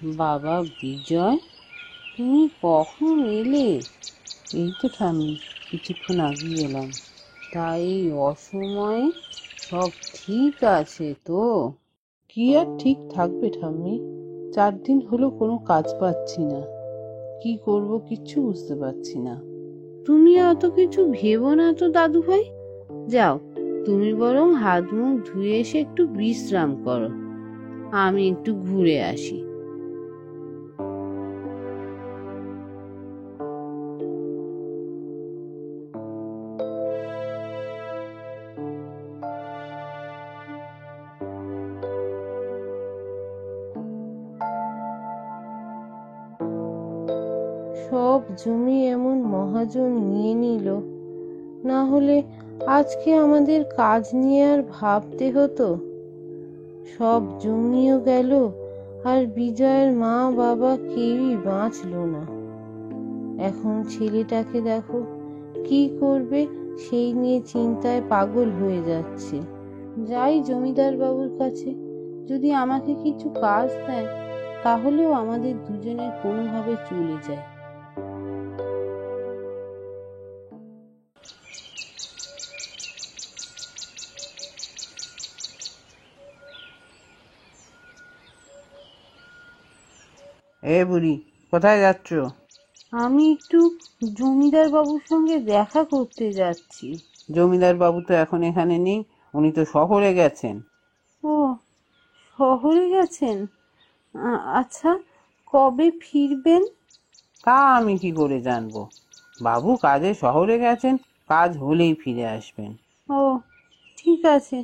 বাবা বিজয়, তুমি কখন এলে? এই তো ঠাম্মি, কিছুক্ষণ আগেই এলাম। তাই এই অসময়ে সব ঠিক আছে তো? কি আর ঠিক থাকবে ঠাম্মি, 4 দিন হলো কোনো কাজ পাচ্ছি না। কি করব কিচ্ছু বুঝতে পারছি না। তুমি অত কিছু ভেবো না তো দাদু ভাই। যাও, তুমি বরং হাত মুখ ধুয়ে এসে একটু বিশ্রাম করো, আমি একটু ঘুরে আসি। সব জমি এমন মহাজন নিয়ে নিল, না হলে আজকে আমাদের কাজ নিয়ে আর ভাবতে হতো। সব জমিও গেল, আর বিজয়ের মা বাবা কেউই বাঁচলো না। এখন ছেলেটাকে দেখো, কি করবে সেই নিয়ে চিন্তায় পাগল হয়ে যাচ্ছে। যাই জমিদার বাবুর কাছে, যদি আমাকে কিছু কাজ দেয় তাহলেও আমাদের দুজনের কোনোভাবে চলে যায়। এ বুড়ি, কোথায় যাচ্ছ? আমি একটু জমিদার বাবুর সঙ্গে দেখা করতে যাচ্ছি। জমিদার বাবু তো এখন এখানে নেই, উনি তো শহরে গেছেন। ও, শহরে গেছেন? আচ্ছা, কবে ফিরবেন? তা আমি কি করে জানবো? বাবু কাজে শহরে গেছেন, কাজ হলেই ফিরে আসবেন। ও, ঠিক আছে।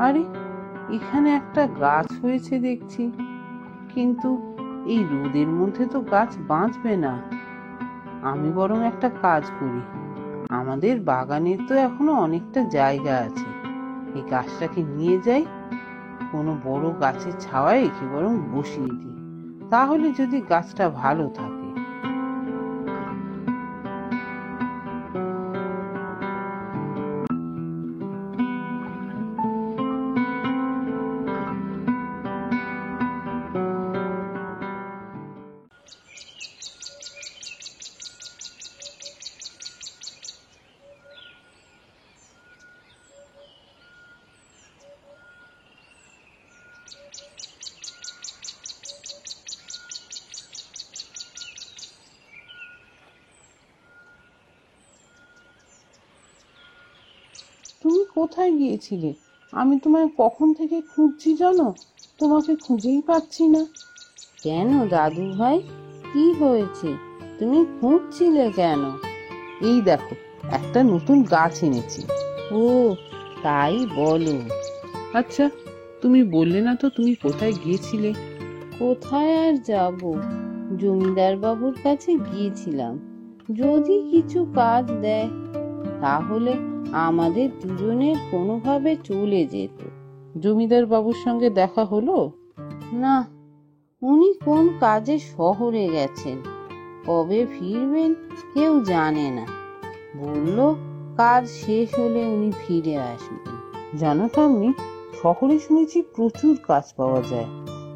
আরে, এখানে একটা গাছ হয়েছে দেখছি, কিন্তু এই রোদের মধ্যে তো গাছ বাঁচবে না। আমি বরং একটা কাজ করি, আমাদের বাগানের তো এখনো অনেকটা জায়গা আছে, এই গাছটাকে নিয়ে যাই, কোনো বড় গাছের ছাওয়ায় একে বরং বসিয়ে দিই, তাহলে যদি গাছটা ভালো থাকে। তুমি কোথায় গিয়েছিলে? আমি তোমায় কখন থেকে খুঁজছি জানো, তোমাকে খুঁজেই পাচ্ছি না। কেন দাদু ভাই, কি হয়েছে? তুমি খুঁজছিলে কেন? এই দেখো, একটা নতুন গাছ এনেছি। ও, তাই বলো। আচ্ছা, তুমি বললে না তো তুমি কোথায় গিয়েছিলে? কোথায় আর যাব, জমিদার বাবুর কাছে গিয়েছিলাম। যদি কিছু কাজ দেয় তাহলে আমাদের দুজনের কোনোভাবে চলে যেত। জমিদার বাবুর সঙ্গে দেখা হলো? না, উনি কোন কাজে শহরে গেছেন, কবে ফিরবেন কেউ জানে না। বলল কাজ শেষ হলে উনি ফিরে আসবেন। জানো তো, আমি শহরে শুনেছি প্রচুর কাজ পাওয়া যায়,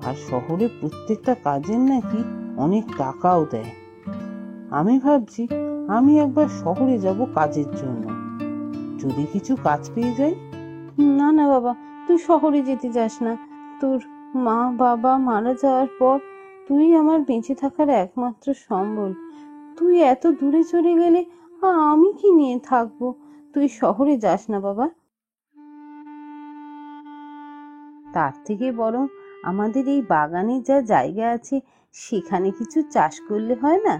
আর শহরে প্রত্যেকটা কাজের নাকি অনেক টাকাও দেয়। আমি ভাবছি আমি একবার শহরে যাব কাজের জন্য, যদি কিছু কাজ পেয়ে যাই। না না বাবা, তুই শহরে যেতে যাস না। তোর মা বাবা মারা যাওয়ার পর তুই আমার বেঁচে থাকার একমাত্র সম্বল। তুই এত দূরে চলে গেলে আমি কি নিয়ে থাকবো? তুই শহরে যাস না বাবা। তার থেকে বরং আমাদের এই বাগানে যা জায়গা আছে সেখানে কিছু চাষ করলে হয় না?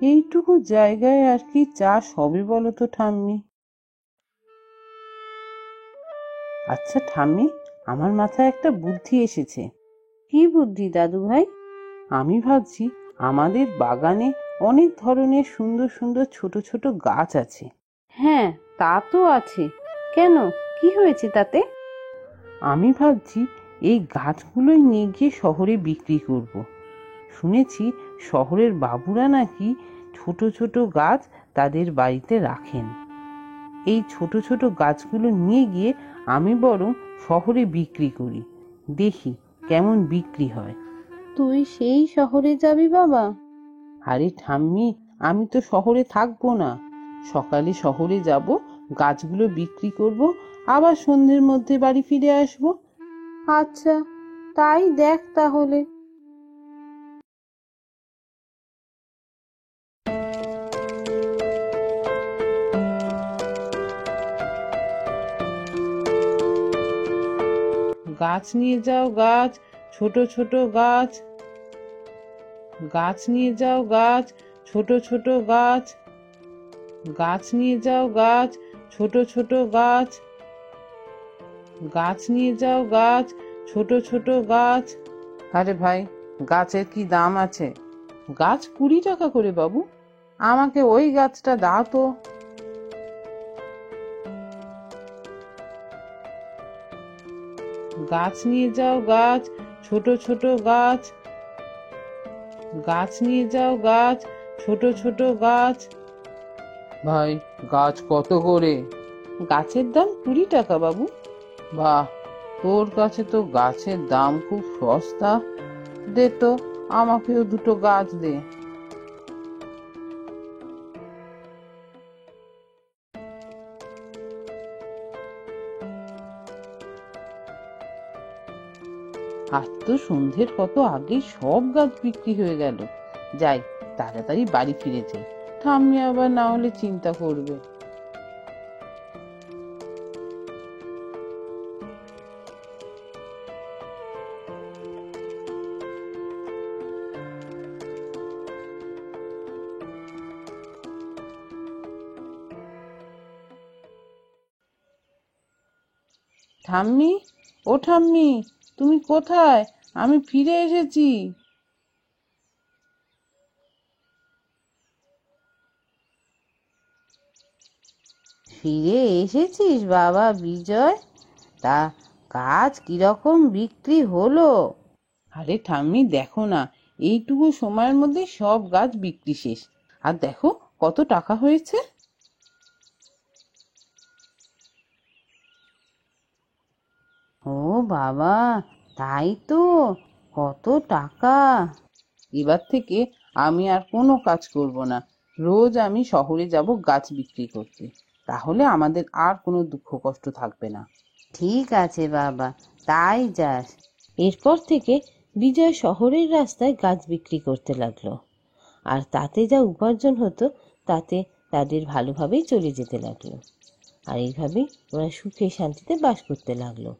এইটুকু জায়গায় আর কি চাষ হবে বলো তো ঠাম্মি? আচ্ছা ঠাম্মি, আমার মাথায় একটা বুদ্ধি এসেছে। কি বুদ্ধি দাদু ভাই? আমি ভাবছি আমাদের বাগানে অনেক ধরনের সুন্দর সুন্দর ছোট ছোট গাছ আছে, হ্যাঁ, তা তো আছে। কেন, কি হয়েছে তাতে? আমি ভাবছি এই গাছগুলোই নিয়ে গিয়ে শহরে বিক্রি করব। শুনেছি শহরের বাবুরা নাকি ছোট ছোট গাছ তাদের বাড়িতে রাখেন। এই ছোট ছোট গাছগুলো নিয়ে গিয়ে আমি বরং শহরে বিক্রি করি, দেখি কেমন বিক্রি হয়। তুই সেই শহরে যাবি বাবা? আরে ঠাম্মি, আমি তো শহরে থাকবো না। সকালে শহরে যাব, গাছগুলো বিক্রি করব, আবার সন্ধ্যের মধ্যে বাড়ি ফিরে আসব। আচ্ছা, তাই দেখ তাহলে। গাছ নিয়ে যাও গাছ, ছোট ছোট গাছ। গাছ নিয়ে যাও গাছ, ছোট ছোট গাছ। গাছ নিয়ে যাও গাছ, ছোট ছোট গাছ। গাছ নিয়ে যাও গাছ, ছোট ছোট গাছ। আরে ভাই, গাছের কি দাম আছে? গাছ 20 টাকা করে বাবু। আমাকে ওই গাছটা দাও তো। গাছ নিয়ে যাও গাছ, ছোট ছোট গাছ। গাছ নিয়ে যাও গাছ, ছোট ছোট গাছ। ভাই, গাছ কত করে? গাছের দাম 20 টাকা বাবু। বাহ, তোর কাছে তো গাছের দাম খুব সস্তা। দে তো, আমাকেও দুটো গাছ দে। আজ তো সন্ধ্যের কত আগে সব গাছ বিক্রি হয়ে গেল। যাই, তাড়াতাড়ি বাড়ি ফিরে যাই, ঠাম্মি আবার না হলে চিন্তা করবে। ঠাম্মি, ও ঠাম্মি, তুমি কোথায়? আমি ফিরে এসেছি। ফিরে এসেছিস বাবা বিজয়? তা কাজ কিরকম বিক্রি হলো? আরে ঠাম্মি, দেখো না, এইটুকু সময়ের মধ্যে সব গাছ বিক্রি শেষ। আর দেখো কত টাকা হয়েছে। ও বাবা, তাই তো, কত টাকা! এবার থেকে আমি আর কোনো কাজ করব না। রোজ আমি শহরে যাব গাছ বিক্রি করতে, তাহলে আমাদের আর কোনো দুঃখ কষ্ট থাকবে না। ঠিক আছে বাবা, তাই যাস। এরপর থেকে বিজয় শহরের রাস্তায় গাছ বিক্রি করতে লাগলো, আর তাতে যা উপার্জন হতো তাতে তাদের ভালোভাবেই চলে যেতে লাগলো। আর এইভাবেই ওরা সুখে শান্তিতে বাস করতে লাগলো।